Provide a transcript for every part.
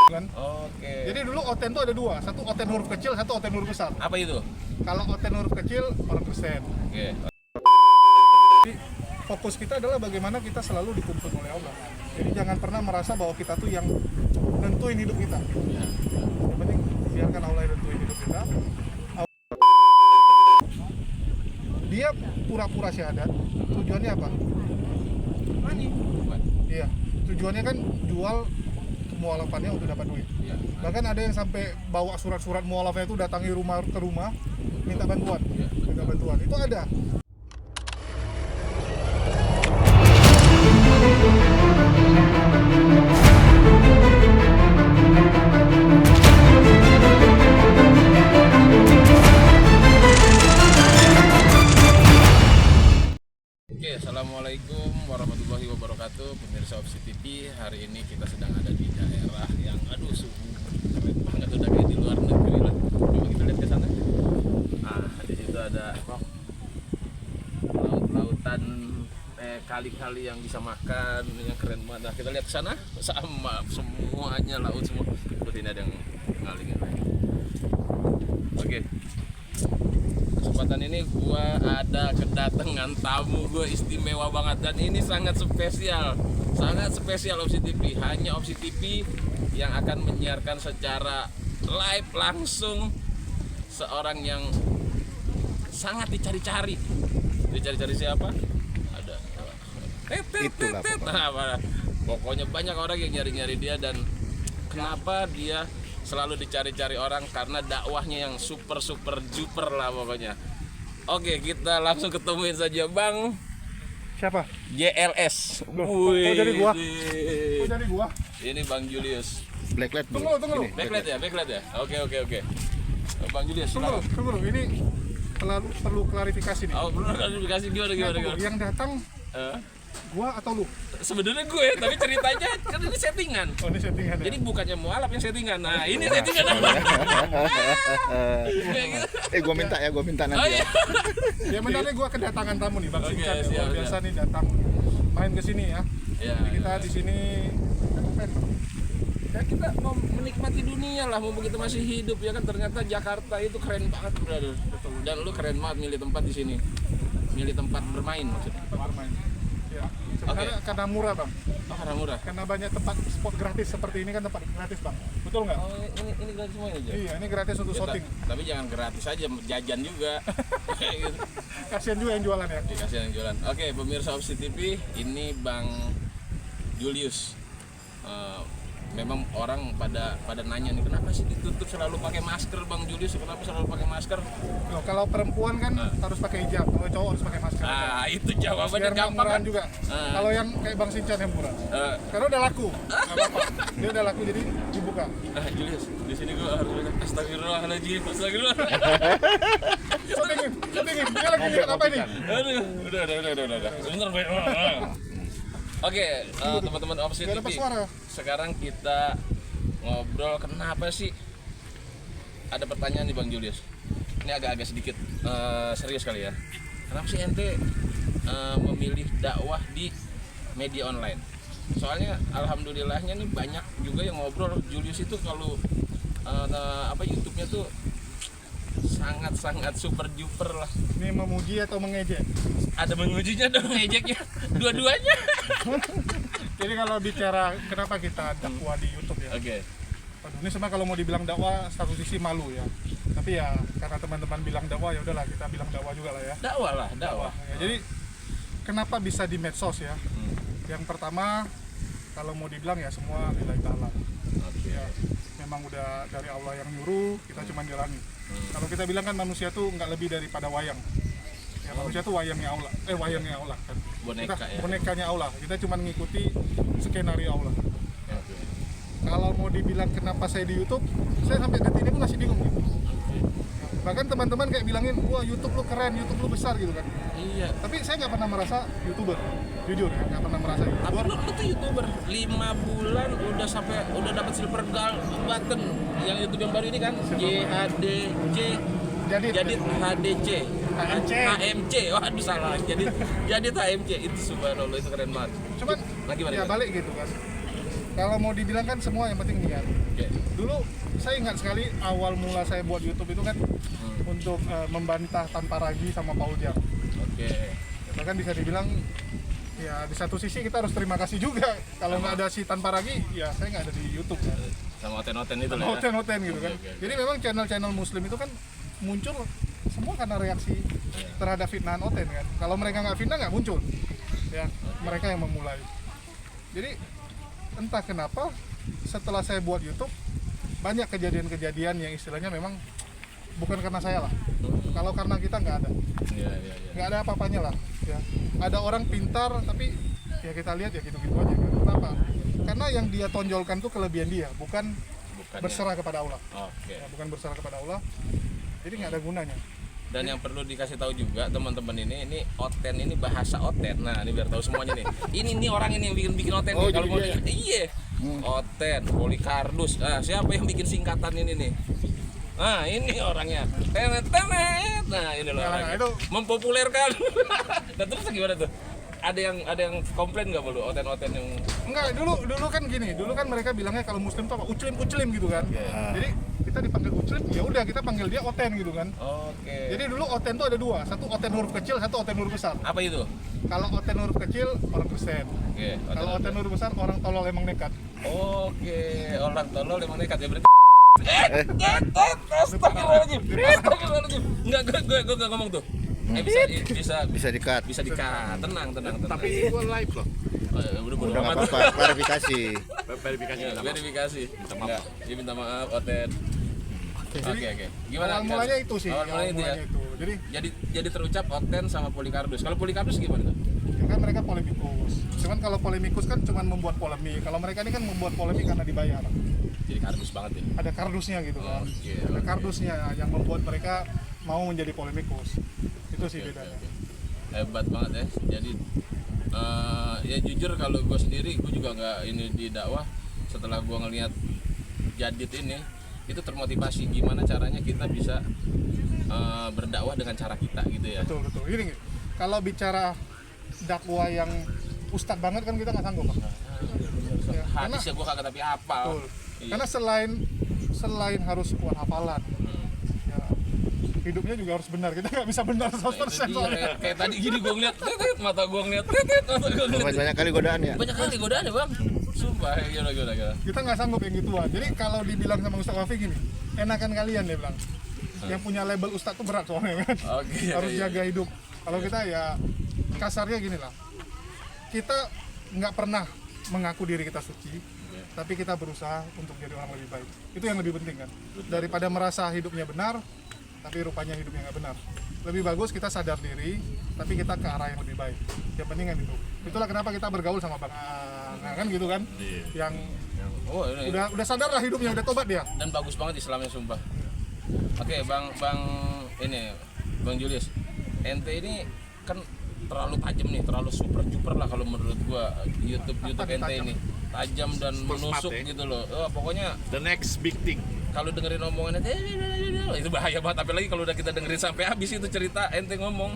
kan. Oke. Jadi dulu oten tuh ada dua, satu oten huruf kecil, satu oten huruf besar. Apa itu? Kalau oten huruf kecil orang Kristen. Oke. Jadi fokus kita adalah bagaimana kita selalu dituntun oleh Allah. Jadi jangan pernah merasa bahwa kita tuh yang nentuin hidup kita. Ya. Yang penting biarkan Allah yang nentuin hidup kita. Dia pura-pura syahadat. Tujuannya apa? Money. Iya. Tujuannya kan jual mualafannya untuk dapat duit. Ya. Bahkan ada yang sampai bawa surat-surat mualafnya itu datangi rumah ke rumah minta bantuan. Ya. Minta bantuan. Itu ada. Oke, assalamualaikum warahmatullahi wabarakatuh, pemirsa Opsi TV. Hari ini kita sedang ada di daerah yang keren banget, udah kayak di luar negeri lah. Coba kita lihat ke sana. Nah, di situ ada laut-lautan, kali-kali yang bisa makan, yang keren banget. Nah, kita lihat ke sana, sama semuanya laut semua. Seperti ini ada yang ngalingin. Oke. Kesempatan ini gua ada kedatangan tamu gue istimewa banget, dan ini sangat spesial Opsi TV. Hanya Opsi TV yang akan menyiarkan secara live langsung seorang yang sangat dicari-cari siapa? Ada Itulah nah, pokoknya banyak orang yang nyari-nyari dia. Dan kenapa dia selalu dicari-cari orang? Karena dakwahnya yang super duper lah pokoknya. Oke, kita langsung ketemuin saja Bang Siapa? JLS. Loh, kok jadi gua? Wih. Kok jadi gua? Ini Bang Julius. Blacklight dulu. Tunggu. Ini, Backlight ya? Oke. Bang Julius, Tunggu. Ini perlu klarifikasi nih. oh, belum klarifikasi gimana? Yang datang gua atau lu? Sebenarnya gue, tapi ceritanya kan ini settingan. Oh, ini settingan ya? Jadi bukannya mualaf yang settingan. Nah, ini settingan apa? Gua minta nanti Oh, ya. Ya benarnya gua kedatangan tamu nih, Bang Oke, Sincan. Ya. siap, Luar biasa nih datang main ke sini ya. Ya, Jadi kita di sini ya kita mau menikmati dunia lah, mumpung kita masih hidup ya kan. Ternyata Jakarta itu keren banget, brother. Dan lu keren banget milih tempat di sini. Milih tempat bermain maksudnya. bermain. Ya. Sebenarnya karena murah, Bang. Oh, karena murah. Karena banyak tempat spot gratis seperti ini kan, tempat gratis, Bang. Betul nggak? Oh, ini gratis semuanya aja. Iya, ini gratis untuk Ya, shooting. tapi jangan gratis aja, jajan juga. Kayak gitu. Kasihan juga yang jualan ya. Dikasih yang jualan. Oke, pemirsa Opsi TV, ini Bang Julius. Memang orang pada nanya nih, kenapa sih ditutup selalu pakai masker Bang Julius? Kenapa selalu pakai masker? Loh, kalau perempuan kan harus pakai hijab, kalau cowok harus pakai masker. Ah, itu jawabannya Biar gampang murahan kan? juga. Kalau yang kayak Bang Sincan yang murah. Karena udah laku. Nggak apa-apa. Dia udah laku jadi dibuka. Julius, di sini gua harus bilang astagfirullahaladzim. Syutingin. Dia lagi lihat apa ini? Aduh, udah. Sebentar, Bay. Oke, teman-teman Opsi Nggak dapat TV. suara. Sekarang kita ngobrol, kenapa sih? Ada pertanyaan nih Bang Julius. Ini agak sedikit serius kali ya. Kenapa sih ente memilih dakwah di media online? Soalnya alhamdulillahnya nih banyak juga yang ngobrol Julius itu kalau YouTube-nya tuh sangat super duper lah. Ini memuji atau mengejek? Ada mengujinya dong, ngejeknya dua-duanya. Jadi kalau bicara kenapa kita dakwah di YouTube ya? Oke. Aduh, ini sebenarnya kalau mau dibilang dakwah satu sisi malu ya. Tapi ya karena teman-teman bilang dakwah, ya udahlah kita bilang dakwah juga lah ya. Dakwah. Ya, jadi kenapa bisa di medsos ya? Yang pertama kalau mau dibilang ya semua lillahi ta'ala. Oke. Ya, memang udah dari Allah yang nyuruh, kita cuma jalani. Kalau kita bilang kan manusia tuh nggak lebih daripada wayang. Ya, manusia tuh wayangnya Allah kan. Boneka Kita ya. bonekanya Allah. Kita cuma ngikuti skenario Allah. Oke. Kalau mau dibilang kenapa saya di YouTube, saya sampai detik ini pun masih bingung gitu. Bahkan teman-teman kayak bilangin, wah YouTube lu keren, YouTube lu besar gitu kan. Iya. Tapi saya nggak pernah merasa YouTuber, jujur ya, nggak pernah merasa Tapi YouTuber. lu tuh YouTuber 5 bulan udah dapat silver button yang YouTube yang baru ini kan, JHDJ. Jadi HDC. HMC. Waduh salah. Jadi HMC itu subhanallah, itu keren banget. Cuman Nah, gimana? ya balik gitu kan. Kalau mau dibilang kan semua yang penting niat. Oke. Dulu saya ingat sekali awal mula saya buat YouTube itu kan untuk membantah Tanpa Ragi sama Paul Jam. Oke. Bahkan bisa dibilang ya di satu sisi kita harus terima kasih juga. Kalau nggak ada si Tanpa Ragi, ya saya nggak ada di YouTube kan. Sama oten-oten itu lah ya. Hoten-hoten gitu kan. Oke. Jadi memang channel-channel Muslim itu kan muncul semua karena reaksi terhadap fitnahan Oten kan. Kalau mereka nggak fitnah nggak muncul. Ya, mereka yang memulai. Jadi entah kenapa setelah saya buat YouTube banyak kejadian-kejadian yang istilahnya memang bukan karena saya lah. Kalau karena kita nggak ada. Iya, iya, iya. Nggak ada apa-apanya lah ya. Ada orang pintar tapi ya kita lihat ya gitu-gitu aja kan. Kenapa? Karena yang dia tonjolkan tuh kelebihan dia, bukan Bukannya. berserah kepada Allah Oke. ya, bukan berserah kepada Allah, jadi nggak ada gunanya. Dan yang perlu dikasih tahu juga teman-teman ini Oten ini bahasa Oten. Nah, ini biar tahu semuanya nih. Ini orang ini yang bikin Oten Oh, nih. Kalau jadi mau dia ya? iya. Oten, Polikardus. Nah, siapa yang bikin singkatan ini nih? Nah, ini orangnya. Tenet. Nah, ini loh Nah, orangnya. itu. Mempopulerkan. Dan terus gimana tuh? Ada yang komplain nggak lu Oten-Oten yang Enggak, dulu kan gini, dulu kan mereka bilangnya kalau Muslim tuh apa, uclim gitu kan. Jadi kita dipanggil uclim, ya udah kita panggil dia Oten gitu kan. Oke. Jadi dulu Oten tuh ada dua, satu Oten huruf kecil, satu Oten huruf besar. Apa itu? Kalau Oten huruf kecil orang Kristen, Oke. kalau Oten huruf besar orang tolol emang nekat. Oke, orang tolol emang nekat ya berarti. Astagfirullahaladzim. Enggak, gue enggak ngomong tuh. Bisa di-cut. Bisa di-cut. Tenang. Tapi itu live loh. Udah bodo Udah nggak amat. apa-apa, klarifikasi. Verifikasi Ya, minta maaf. verifikasi. Minta maaf. Enggak, dia minta maaf, Oten. Oke. Gimana? Awal mulanya itu sih, Awal mulanya itu ya. itu. Jadi terucap Oten sama Polikardus. Kalau Polikardus gimana? Ya kan mereka polemikus. Cuman kalau polemikus kan cuman membuat polemik. Kalau mereka ini kan membuat polemik karena dibayar. Jadi kardus banget ya. Ada kardusnya gitu kan. Oke, Ada oke. kardusnya yang membuat mereka mau menjadi polemikus. Itu sih Oke, bedanya. oke. Hebat banget ya. Jadi ya jujur kalau gue sendiri gue juga nggak ini di dakwah setelah gue ngelihat Jadid ini itu termotivasi gimana caranya kita bisa berdakwah dengan cara kita gitu ya. Betul. Gini, kalau bicara dakwah yang ustadz banget kan kita nggak sanggup, Pak. Ya, Hadis ya gue kagak tapi hafal. Betul. Iya. Karena selain harus kuat hafalan, ya, hidupnya juga harus benar. Kita nggak bisa benar 100% Nah, itu dia, soalnya. kayak tadi gini gue ngeliat mata gue ngeliat Banyak kali godaan ya. banyak kali godaan ya bang. Sumpah gila. Kita nggak sanggup yang gituan. Jadi kalau dibilang sama Ustadz Wafi gini, enakan kalian dia bilang. Yang punya label ustadz tuh berat soalnya kan. Oke. Harus iya. jaga hidup. Kalau kita ya kasarnya gini lah. Kita nggak pernah mengaku diri kita suci, tapi kita berusaha untuk jadi orang lebih baik. Itu yang lebih penting kan. Daripada merasa hidupnya benar, tapi rupanya hidupnya nggak benar. Lebih bagus kita sadar diri, tapi kita ke arah yang lebih baik. Yang penting kan itu. Itulah kenapa kita bergaul sama Bang. Nah, kan gitu kan. Yang Oh ini. udah sadar lah hidupnya, udah tobat dia. Dan bagus banget Islamnya sumpah. Oke, Bang Julius. Ente ini kan terlalu tajam nih, terlalu super lah kalau menurut gua YouTube Apa nih ente tajam? ini. Tajam dan Super smart menusuk ya. gitu loh. Oh, pokoknya The next big thing. kalau dengerin omongannya itu bahaya banget, apalagi kalau udah kita dengerin sampai habis itu cerita ente ngomong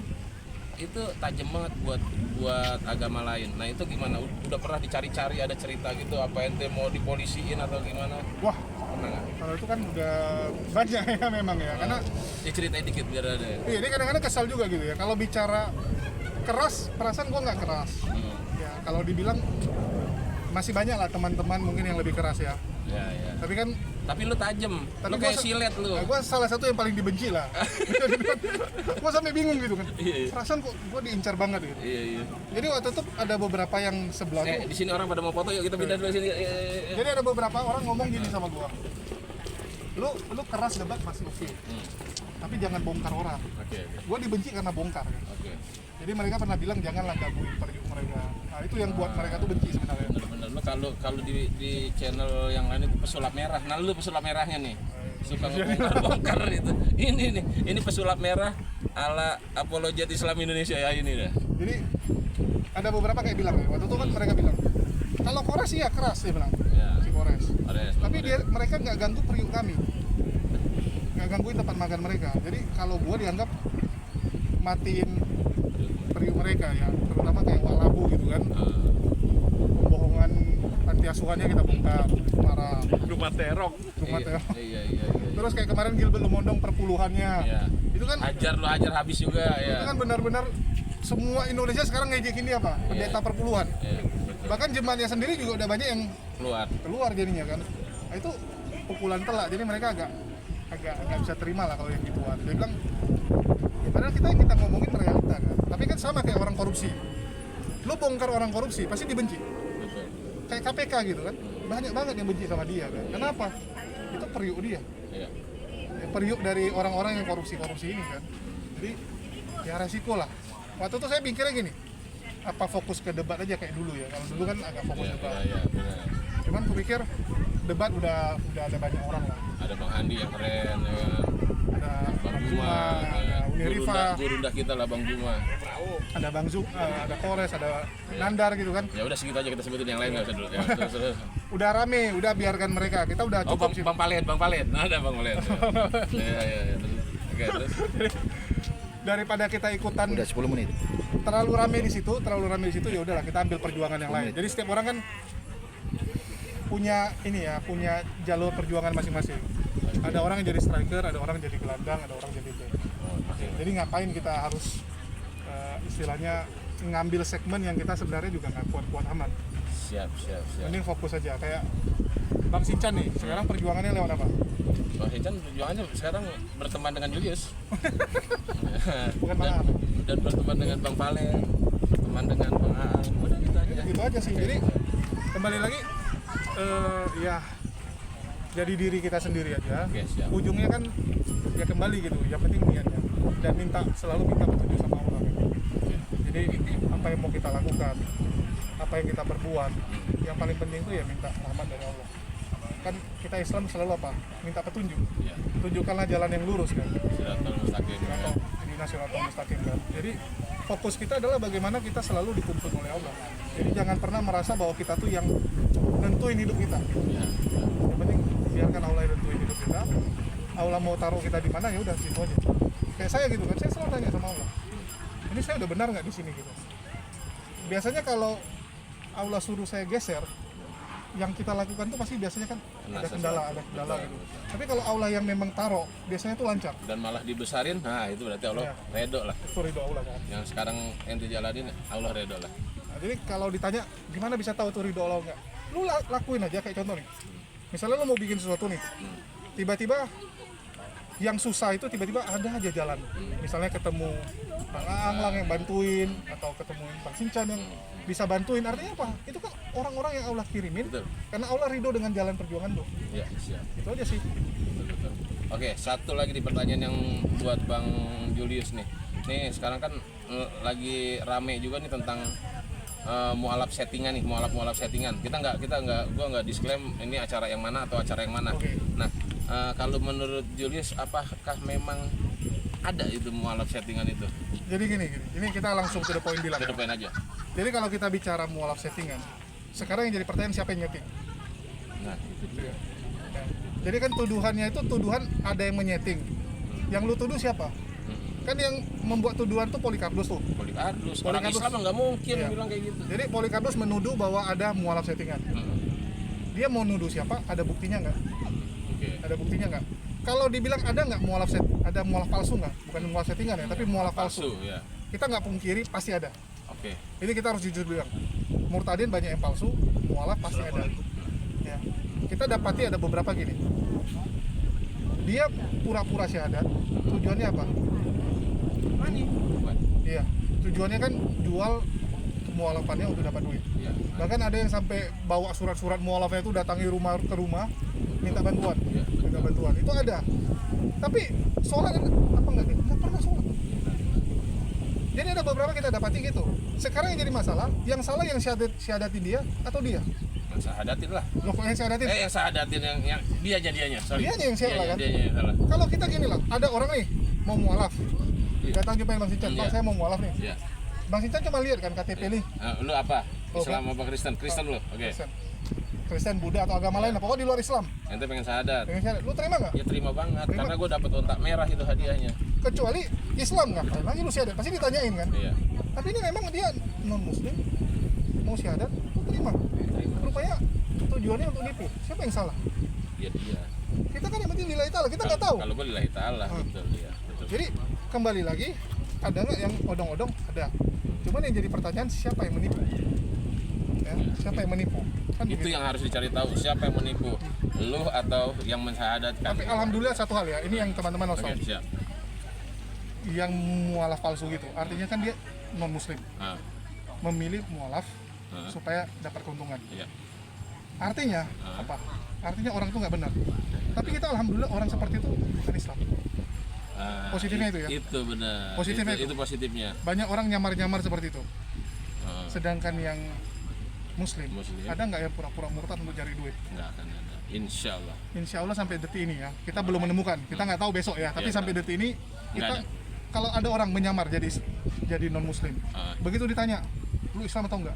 itu tajam banget buat agama lain. Nah itu gimana? Udah pernah dicari-cari ada cerita gitu apa ente mau dipolisiin atau gimana? Wah, Pernah nggak? kalau itu kan udah banyak ya memang ya. Karena Ya ceritain dikit biar ada. iya, ini kadang-kadang kesal juga gitu ya. Kalau bicara keras, perasaan gua nggak keras. Ya, kalau dibilang masih banyak lah teman-teman mungkin yang lebih keras ya. Ya. Tapi kan Tapi lu tajam, tapi lu kayak silet lu. Gua salah satu yang paling dibenci lah. Gua sampai bingung gitu kan. Iya. Perasaan kok gua diincar banget gitu. Iya. Jadi waktu itu ada beberapa yang sebelah tuh. Di sini orang pada mau foto, yuk kita pindah dulu sini. Jadi ada beberapa orang ngomong gini sama gua. Lu keras debat masih oke. Tapi jangan bongkar orang. Oke. Gua dibenci karena bongkar kan. Oke. Jadi mereka pernah bilang janganlah gangguin perjuk mereka. Nah, itu yang buat mereka tuh benci sebenarnya. Bener-bener lu kalau di channel yang lain itu pesulap merah. Nah lu pesulap merahnya nih. Suka ngebongkar itu. Ini pesulap merah ala apologet Islam Indonesia ya ini dah. Jadi ada beberapa kayak bilang, waktu itu kan mereka bilang kalau Kores iya keras dia bilang, Ya. si Kores. Ada. Tapi mereka nggak ganggu periuk kami, nggak gangguin tempat makan mereka. Jadi kalau gua dianggap matiin periuk mereka ya, terutama kayak walabu gitu kan, pembohongan panti asuhannya kita bongkar, itu marah. Rumah terong. Rumah Iya, teh. iya. Terus kayak kemarin Gilbert Lumondong perpuluhannya, Iya. itu kan Hajar habis juga itu ya. kan benar-benar semua Indonesia sekarang ngejekin dia apa? Pendeta perpuluhan. Iya, betul. Bahkan jemaatnya sendiri juga udah banyak yang Keluar. jadinya kan. Nah, itu pukulan telak, jadi mereka agak nggak bisa terima lah kalau yang gituan. Dia bilang, ya padahal kita ngomongin realita kan. Tapi kan sama kayak orang korupsi. Lo bongkar orang korupsi pasti dibenci. Betul. Kayak KPK gitu kan. Banyak banget yang benci sama dia kan. Kenapa? Itu periuk dia. Iya. Ya, periuk dari orang-orang yang korupsi ini kan. Jadi ya resiko lah. Waktu itu saya pikirnya gini, apa fokus ke debat aja kayak dulu ya. Kalau dulu kan agak fokus Iya, debat. iya, benar. Cuman aku pikir debat udah ada banyak orang lah. Ada Bang Andi yang keren ya kan. Ada Bang Bang Juma, Zuma, ada Uni Rifa, gurundah kita lah Bang Juma. ada Bang Zuma, ada Kores, ada Nandar gitu kan. Ya udah segitu aja kita sebutin yang lain nggak usah dulu. Ya, terus. Udah rame, udah biarkan mereka. Kita udah Oh, cukup sih. Bang Palen. Ada Bang Palen. Iya. Terus. Oke, terus. Daripada kita ikutan Udah 10 menit. terlalu rame di situ ya udahlah kita ambil perjuangan yang lain. Jadi setiap orang kan punya jalur perjuangan masing-masing. Ada orang yang jadi striker, ada orang yang jadi gelandang, ada orang jadi back. Jadi ngapain kita harus istilahnya ngambil segmen yang kita sebenarnya juga nggak kuat-kuat amat. Siap. Mending fokus aja kayak Bang Sincan nih. Sekarang perjuangannya lewat apa? Bang Hican perjuangannya sekarang berteman dengan Julius. Bukan dan, Bang Aang. dan berteman dengan Bang Palen, berteman dengan Bang Aang. Udah gitu aja. Gitu aja sih. Jadi kembali lagi ya jadi diri kita sendiri aja. Oke, siap. Ujungnya kan ya kembali gitu. Yang penting niatnya dan selalu minta petunjuk sama Allah. Jadi apa yang mau kita lakukan, apa yang kita perbuat, yang paling penting itu ya minta rahmat dari Allah. Kan kita Islam selalu apa? Minta petunjuk. Ya. Tunjukkanlah jalan yang lurus kan. Siratal mustaqim. Atau ini nasional mustaqim kan. Jadi fokus kita adalah bagaimana kita selalu dituntun oleh Allah. Jadi jangan pernah merasa bahwa kita tuh yang nentuin hidup kita. Ya. Yang penting biarkan Allah yang nentuin hidup kita. Allah mau taruh kita di mana ya udah situ aja. Kayak saya gitu kan, saya selalu tanya sama Allah. Ini saya udah benar nggak di sini gitu. Biasanya kalau Allah suruh saya geser, yang kita lakukan tuh pasti biasanya kan ada kendala gitu. Tapi kalau Allah yang memang taruh, biasanya tuh lancar. Dan malah dibesarin, nah itu berarti Allah Ya. redo lah. Itu ridho Allah kan. Yang sekarang ente jalanin, Allah redo lah. Nah, jadi kalau ditanya gimana bisa tahu tuh ridho Allah enggak? Lu lakuin aja kayak contoh nih. Misalnya lu mau bikin sesuatu nih. Tiba-tiba yang susah itu tiba-tiba ada aja jalan. Misalnya ketemu Bang Aang lang yang bantuin atau ketemu Bang Sincan yang bisa bantuin. Artinya apa? Itu kan orang-orang yang Allah kirimin. Betul. Karena Allah ridho dengan jalan perjuangan lu. Ya, siap. Itu aja sih. Betul. Oke, satu lagi di pertanyaan yang buat Bang Julius nih. Nih sekarang kan lagi rame juga nih tentang mualaf settingan nih, mualaf settingan. Gua nggak disclaim ini acara yang mana atau acara yang mana. Oke. Nah, kalau menurut Julius apakah memang ada itu mualaf settingan itu? Jadi gini. Ini kita langsung to the point bilang. Ke depan aja. Jadi kalau kita bicara mualaf settingan, sekarang yang jadi pertanyaan siapa yang nyeting? Nah, Gitu ya. Ya. Jadi kan tuduhannya itu tuduhan ada yang menyeting. Yang lu tuduh siapa? Kan yang membuat tuduhan tuh Polikarpus tuh. Polikarpus. Orang Polikarpus. Islam nggak mungkin Iya. bilang kayak gitu. Jadi Polikarpus menuduh bahwa ada mualaf settingan. Dia mau nuduh siapa? Ada buktinya nggak? Oke. Ada buktinya nggak? Kalau dibilang ada nggak ada mualaf palsu nggak? Bukan mualaf settingan ya, tapi mualaf palsu. ya. Kita nggak pungkiri pasti ada. Oke. Ini kita harus jujur bilang. Murtadin banyak yang palsu, mualaf pasti ada. Ya. Kita dapati ada beberapa gini. Dia pura-pura syahadat. Tujuannya apa? Bukan. Iya. Tujuannya kan jual mualafannya untuk dapat duit. Iya. Bahkan ada yang sampai bawa surat-surat mualafnya itu datangi rumah ke rumah minta bantuan. Iya. Minta bantuan. Itu ada. Tapi sholat apa enggak dia? Enggak pernah sholat. Jadi ada beberapa kita dapati gitu. Sekarang yang jadi masalah, yang salah yang syahadatin dia atau dia? Yang sahadatin lah. Loh kok yang syahadatin? Yang sahadatin yang dianya. Sorry. Dianya yang salah, kan? Dianya yang salah. Kalau kita gini lah, ada orang nih mau mualaf. Iya. Datang jumpain Bang Sincan, Bang Iya. saya mau mualaf nih. Iya. Bang Sincan cuma lihat kan KTP nih. Lu apa? Oh, Islam apa Kristen? Kristen lu. Oke. Kristen, Buddha atau agama lain, pokoknya di luar Islam. Ente pengen sahadat. Pengen syahadat. Lu terima nggak? Ya terima banget Terima. karena gue dapat ontak merah itu hadiahnya. Kecuali Islam nggak? Lagi lu syahadat, pasti ditanyain kan. Iya. Tapi ini memang dia non Muslim, mau syahadat, lu terima. Terima. Rupanya tujuannya untuk nipu. Siapa yang salah? Iya dia. Kita kan yang penting lillahi ta'ala, kita nggak tahu. Kalau gue lillahi ta'ala, betul ya. Betul. Jadi kembali lagi, ada nggak yang odong-odong? Ada. Cuman yang jadi pertanyaan siapa yang menipu? Ya, siapa yang menipu? Kan Itu begitu. yang harus dicari tahu, siapa yang menipu, lu atau yang mensyahadatkan. Tapi alhamdulillah satu hal ya, ini yang teman-teman harus Oke, tahu. siap. Yang mualaf palsu gitu, artinya kan dia non muslim, Ah, memilih mualaf ah, supaya dapat keuntungan. iya. Artinya apa? Artinya orang itu nggak benar. Tapi kita alhamdulillah orang seperti itu bukan Islam. Ah, Positifnya itu ya? Itu benar. Positifnya itu positifnya. Banyak orang nyamar-nyamar seperti itu. Ah, Sedangkan yang muslim, Muslim. ada nggak yang pura-pura murtad untuk cari duit? nggak akan ada. Insya Allah. Insya Allah sampai detik ini ya, kita belum menemukan. Kita nggak tahu besok ya, tapi Iya, sampai detik ini kita ada. kalau ada orang menyamar jadi non muslim, Ah, begitu ditanya, lu Islam atau enggak?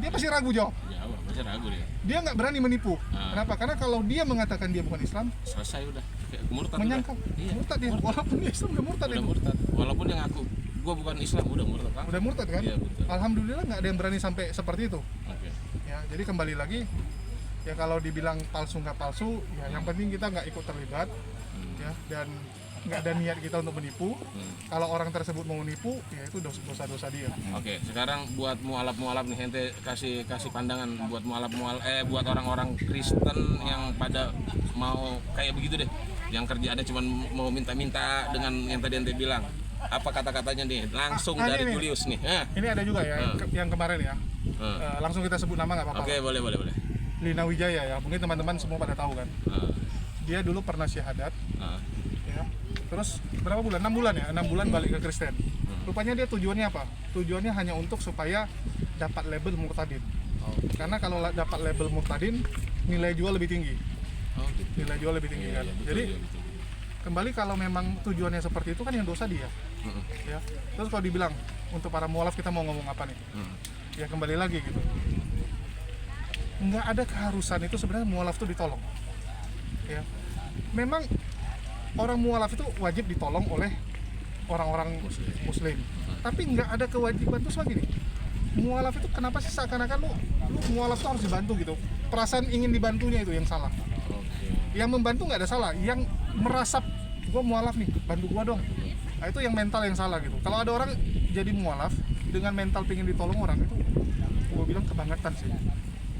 Dia pasti ragu jawab. jawab, masih ragu dia. Dia nggak berani menipu. Ah. Kenapa? Karena kalau dia mengatakan dia bukan Islam, Selesai udah. Kayak murtad menyangkal udah. Iya. murtad dia. Walaupun dia Islam udah murtad Udah itu. murtad. Walaupun yang aku gua bukan Islam, udah murtad kan? Udah murtad kan? Iya, betul. Alhamdulillah nggak ada yang berani sampai seperti itu. Oke. Ya, jadi kembali lagi ya kalau dibilang palsu nggak palsu, ya yang penting kita nggak ikut terlibat, ya dan nggak ada niat kita untuk menipu. Kalau orang tersebut mau menipu, ya itu dosa-dosa dia. Oke, sekarang buat mualaf nih, ente kasih pandangan buat buat orang-orang Kristen yang pada mau kayak begitu deh, yang kerjaannya cuma mau minta-minta dengan yang tadi ente bilang. Apa kata-katanya nih? Langsung dari ini. Julius nih. Ini ada juga ya yang kemarin ya. Langsung kita sebut nama nggak apa-apa. Oke, boleh. Lina Wijaya ya, mungkin teman-teman semua pada tahu kan. Dia dulu pernah syahadat, ya. Terus berapa bulan? 6 bulan ya, 6 bulan balik ke Kristen. Rupanya dia tujuannya apa? Tujuannya hanya untuk supaya dapat label murtadin. Karena kalau dapat label murtadin, nilai jual lebih tinggi. Oh, gitu. Nilai jual lebih tinggi kan. Iya, betul, Jadi iya, betul. kembali kalau memang tujuannya seperti itu kan yang dosa dia. Ya. Terus kalau dibilang untuk para mualaf kita mau ngomong apa nih? Ya kembali lagi gitu. Nggak ada keharusan itu sebenarnya mualaf itu ditolong. Ya. Memang orang mualaf itu wajib ditolong oleh orang-orang muslim. Tapi nggak ada kewajiban tuh gini. Mualaf itu kenapa sih seakan-akan lu mualaf tuh harus dibantu gitu. Perasaan ingin dibantunya itu yang salah. Yang membantu nggak ada salah, yang merasap gua mualaf nih, bantu gua dong. Nah, itu yang mental yang salah gitu. Kalau ada orang jadi mualaf dengan mental pengen ditolong orang itu, gua bilang kebangetan sih,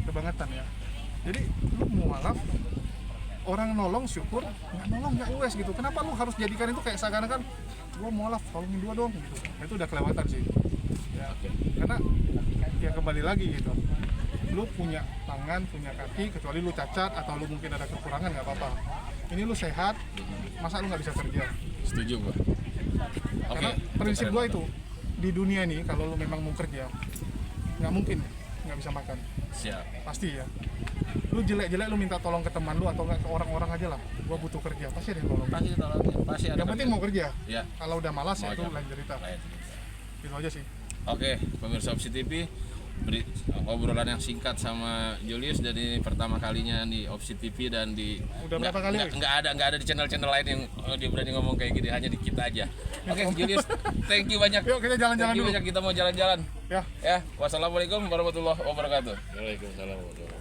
kebangetan ya. Jadi lu mualaf, orang nolong syukur, nggak nolong nggak ues gitu. Kenapa lu harus jadikan itu kayak seakan-akan gua mualaf, tolongin gua dong gitu. Nah, itu udah kelewatan sih. Ya, karena ya kembali lagi gitu. Lu punya tangan, punya kaki, kecuali lu cacat atau lu mungkin ada kekurangan nggak apa-apa. Ini lu sehat, masa lu nggak bisa kerja? Setuju gua. Oke. Karena prinsip gua itu di dunia ini kalau lu memang mau kerja, nggak mungkin nggak bisa makan, Siap. pasti ya. Lu jelek-jelek lu minta tolong ke teman lu atau nggak ke orang-orang aja lah. Gua butuh kerja, pasti ada yang tolong. Pasti ada. Yang penting mau kerja. Ya. Kalau udah malas ya Mau itu aja. lain cerita. Lain. Itu aja sih. Oke, pemirsa Opsi TV, obrolan yang singkat sama Julius dari pertama kalinya di Opsi TV dan di Udah berapa kali? nggak ada di channel-channel lain yang dia berani ngomong kayak gini, hanya di kita aja. Oke, Julius, thank you banyak. Yuk kita jalan-jalan Thank you dulu. banyak, kita mau jalan-jalan. Ya. Ya, wassalamualaikum warahmatullahi wabarakatuh. Waalaikumsalam.